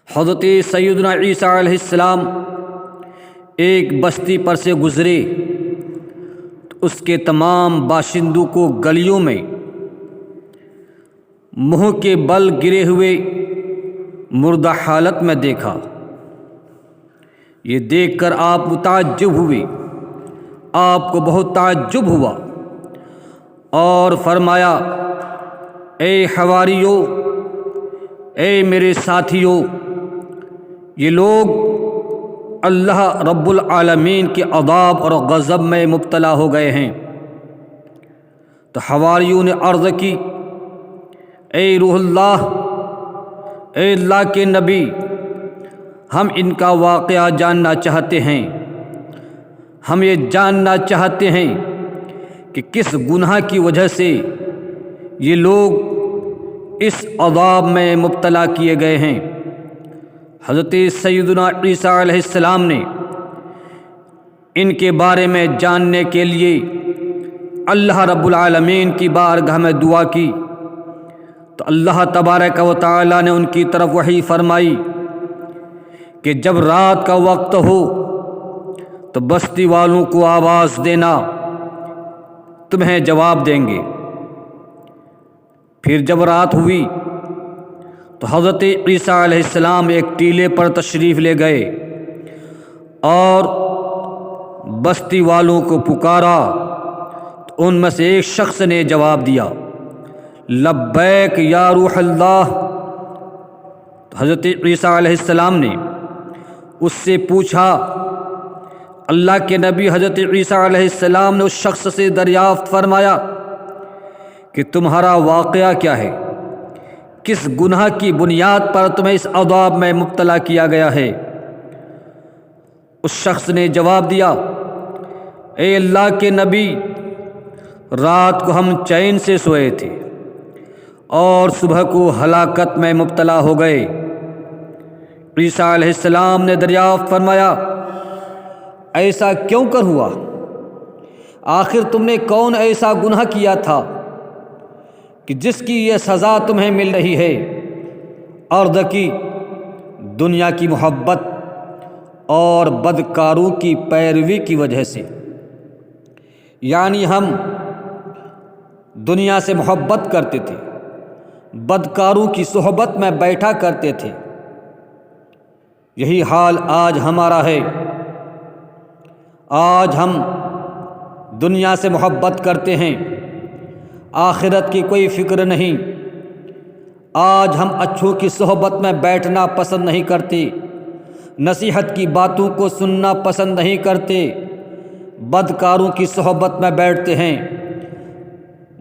حضرت سیدنا عیسیٰ علیہ السلام ایک بستی پر سے گزرے تو اس کے تمام باشندوں کو گلیوں میں منہ کے بل گرے ہوئے مردہ حالت میں دیکھا۔ یہ دیکھ کر آپ متعجب ہوئے، آپ کو بہت تعجب ہوا اور فرمایا، اے حواریو، اے میرے ساتھیو، یہ لوگ اللہ رب العالمین کے عذاب اور غضب میں مبتلا ہو گئے ہیں۔ تو حواریوں نے عرض کی، اے روح اللہ، اے اللہ کے نبی، ہم ان کا واقعہ جاننا چاہتے ہیں۔ ہم یہ جاننا چاہتے ہیں کہ کس گناہ کی وجہ سے یہ لوگ اس عذاب میں مبتلا کیے گئے ہیں۔ حضرت سیدنا عیسیٰ علیہ السلام نے ان کے بارے میں جاننے کے لیے اللہ رب العالمین کی بارگاہ میں دعا کی تو اللہ تبارک و تعالی نے ان کی طرف وحی فرمائی کہ جب رات کا وقت ہو تو بستی والوں کو آواز دینا، تمہیں جواب دیں گے۔ پھر جب رات ہوئی تو حضرت عیسیٰ علیہ السلام ایک ٹیلے پر تشریف لے گئے اور بستی والوں کو پکارا تو ان میں سے ایک شخص نے جواب دیا، لبیک یا روح اللہ۔ تو حضرت عیسیٰ علیہ السلام نے اس سے پوچھا، اللہ کے نبی حضرت عیسیٰ علیہ السلام نے اس شخص سے دریافت فرمایا کہ تمہارا واقعہ کیا ہے، کس گناہ کی بنیاد پر تمہیں اس عذاب میں مبتلا کیا گیا ہے؟ اس شخص نے جواب دیا، اے اللہ کے نبی، رات کو ہم چین سے سوئے تھے اور صبح کو ہلاکت میں مبتلا ہو گئے۔ عیسیٰ علیہ السلام نے دریافت فرمایا، ایسا کیوں کر ہوا؟ آخر تم نے کون ایسا گناہ کیا تھا کہ جس کی یہ سزا تمہیں مل رہی ہے؟ عرض کی، دنیا کی محبت اور بدکاروں کی پیروی کی وجہ سے، یعنی ہم دنیا سے محبت کرتے تھے، بدکاروں کی صحبت میں بیٹھا کرتے تھے۔ یہی حال آج ہمارا ہے۔ آج ہم دنیا سے محبت کرتے ہیں، آخرت کی کوئی فکر نہیں۔ آج ہم اچھوں کی صحبت میں بیٹھنا پسند نہیں کرتے، نصیحت کی باتوں کو سننا پسند نہیں کرتے، بدکاروں کی صحبت میں بیٹھتے ہیں۔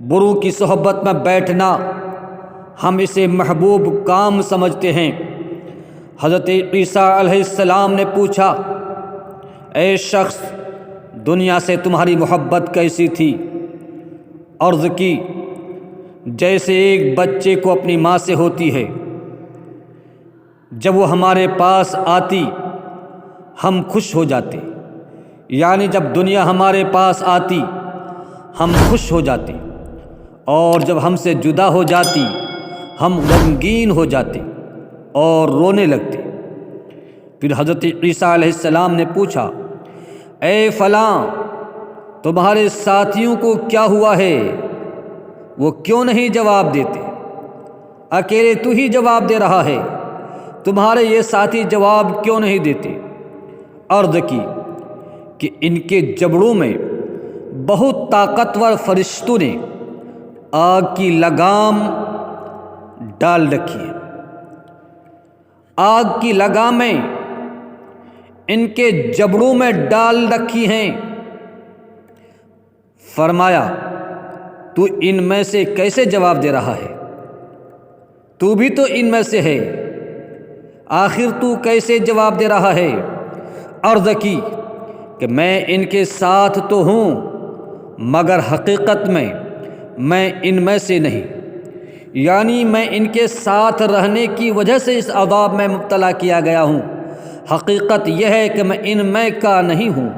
بروں کی صحبت میں بیٹھنا ہم اسے محبوب کام سمجھتے ہیں۔ حضرت عیسیٰ علیہ السلام نے پوچھا، اے شخص، دنیا سے تمہاری محبت کیسی تھی؟ عرض کی، جیسے ایک بچے کو اپنی ماں سے ہوتی ہے۔ جب وہ ہمارے پاس آتی ہم خوش ہو جاتے، یعنی جب دنیا ہمارے پاس آتی ہم خوش ہو جاتے، اور جب ہم سے جدا ہو جاتی ہم غمگین ہو جاتے اور رونے لگتے۔ پھر حضرت عیسیٰ علیہ السلام نے پوچھا، اے فلاں، تمہارے ساتھیوں کو کیا ہوا ہے؟ وہ کیوں نہیں جواب دیتے؟ اکیلے تو ہی جواب دے رہا ہے، تمہارے یہ ساتھی جواب کیوں نہیں دیتے؟ عرض کی کہ ان کے جبڑوں میں بہت طاقتور فرشتوں نے آگ کی لگام ڈال رکھی ہے۔ آگ کی لگامیں ان کے جبڑوں میں ڈال رکھی ہیں۔ فرمایا، تو ان میں سے کیسے جواب دے رہا ہے؟ تو بھی تو ان میں سے ہے، آخر تو کیسے جواب دے رہا ہے؟ عرض کی کہ میں ان کے ساتھ تو ہوں، مگر حقیقت میں ان میں سے نہیں، یعنی میں ان کے ساتھ رہنے کی وجہ سے اس عذاب میں مبتلا کیا گیا ہوں۔ حقیقت یہ ہے کہ میں ان میں کا نہیں ہوں۔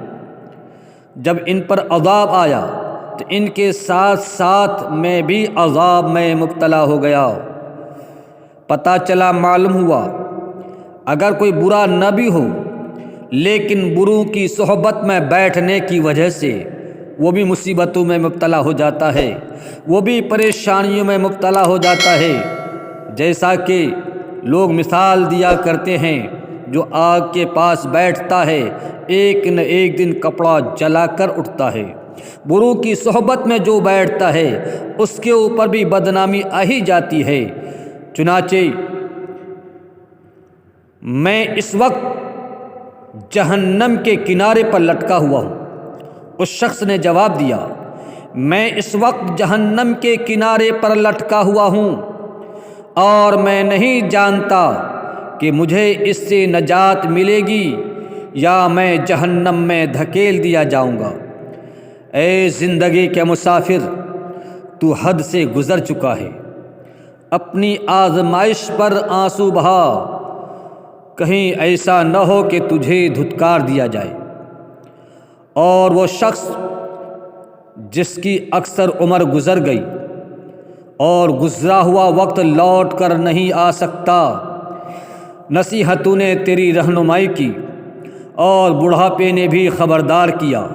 جب ان پر عذاب آیا تو ان کے ساتھ ساتھ میں بھی عذاب میں مبتلا ہو گیا۔ پتہ چلا، معلوم ہوا، اگر کوئی برا نہ بھی ہو لیکن بروں کی صحبت میں بیٹھنے کی وجہ سے وہ بھی مصیبتوں میں مبتلا ہو جاتا ہے، وہ بھی پریشانیوں میں مبتلا ہو جاتا ہے۔ جیسا کہ لوگ مثال دیا کرتے ہیں، جو آگ کے پاس بیٹھتا ہے ایک نہ ایک دن کپڑا جلا کر اٹھتا ہے۔ بروں کی صحبت میں جو بیٹھتا ہے اس کے اوپر بھی بدنامی آ ہی جاتی ہے۔ چنانچہ میں اس وقت جہنم کے کنارے پر لٹکا ہوا ہوں۔ اس شخص نے جواب دیا، میں اس وقت جہنم کے کنارے پر لٹکا ہوا ہوں اور میں نہیں جانتا کہ مجھے اس سے نجات ملے گی یا میں جہنم میں دھکیل دیا جاؤں گا۔ اے زندگی کے مسافر، تو حد سے گزر چکا ہے، اپنی آزمائش پر آنسو بہا، کہیں ایسا نہ ہو کہ تجھے دھتکار دیا جائے۔ اور وہ شخص جس کی اکثر عمر گزر گئی اور گزرا ہوا وقت لوٹ کر نہیں آ سکتا، نصیحتوں نے تیری رہنمائی کی اور بڑھاپے نے بھی خبردار کیا،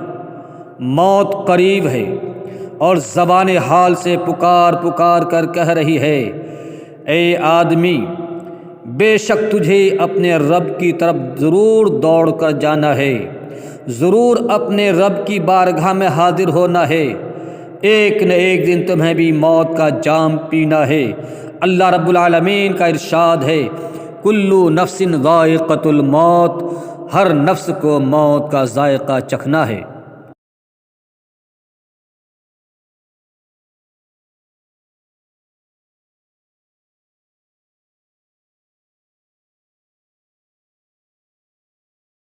موت قریب ہے، اور زبان حال سے پکار پکار کر کہہ رہی ہے، اے آدمی، بے شک تجھے اپنے رب کی طرف ضرور دوڑ کر جانا ہے، ضرور اپنے رب کی بارگاہ میں حاضر ہونا ہے، ایک نہ ایک دن تمہیں بھی موت کا جام پینا ہے۔ اللہ رب العالمین کا ارشاد ہے، کلُّ نفس ذائقۃ الموت، ہر نفس کو موت کا ذائقہ چکھنا ہے۔